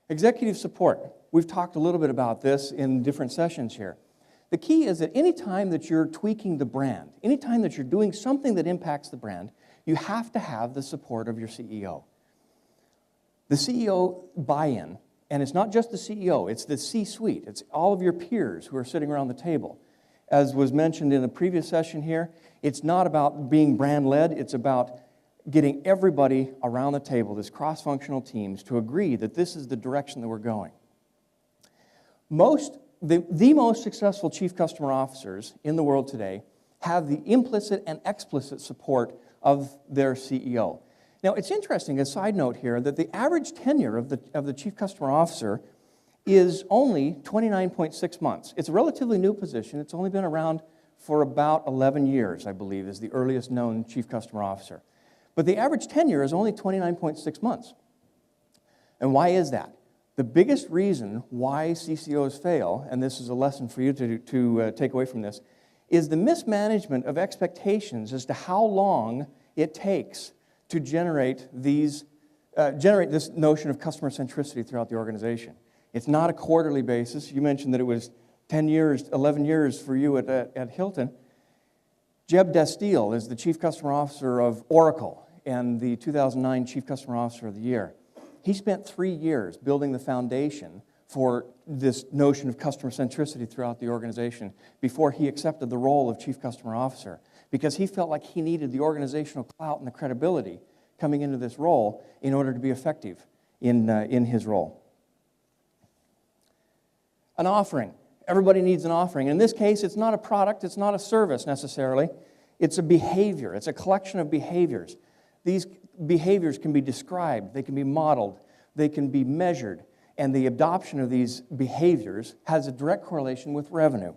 Executive support. We've talked a little bit about this in different sessions here. The key is that any time that you're tweaking the brand, any time that you're doing something that impacts the brand, you have to have the support of your CEO. The CEO buy-in, and it's not just the CEO, it's the C-suite. It's all of your peers who are sitting around the table. As was mentioned in a previous session here, it's not about being brand-led, it's about getting everybody around the table, this cross-functional teams, to agree that this is the direction that we're going. The most successful chief customer officers in the world today have the implicit and explicit support of their CEO. Now, it's interesting, a side note here, that the average tenure of the chief customer officer is only 29.6 months. It's a relatively new position. It's only been around for about 11 years, I believe, is the earliest known chief customer officer. But the average tenure is only 29.6 months. And why is that? The biggest reason why CCOs fail, and this is a lesson for you to take away from this, is the mismanagement of expectations as to how long it takes to generate this notion of customer centricity throughout the organization. It's not a quarterly basis. You mentioned that it was 10 years, 11 years for you at Hilton. Jeb Dastile is the Chief Customer Officer of Oracle and the 2009 Chief Customer Officer of the Year. He spent 3 years building the foundation for this notion of customer centricity throughout the organization before he accepted the role of Chief Customer Officer, because he felt like he needed the organizational clout and the credibility coming into this role in order to be effective in his role. An offering. Everybody needs an offering. In this case, it's not a product, it's not a service necessarily. It's a behavior. It's a collection of behaviors. These behaviors can be described, they can be modeled, they can be measured, and the adoption of these behaviors has a direct correlation with revenue.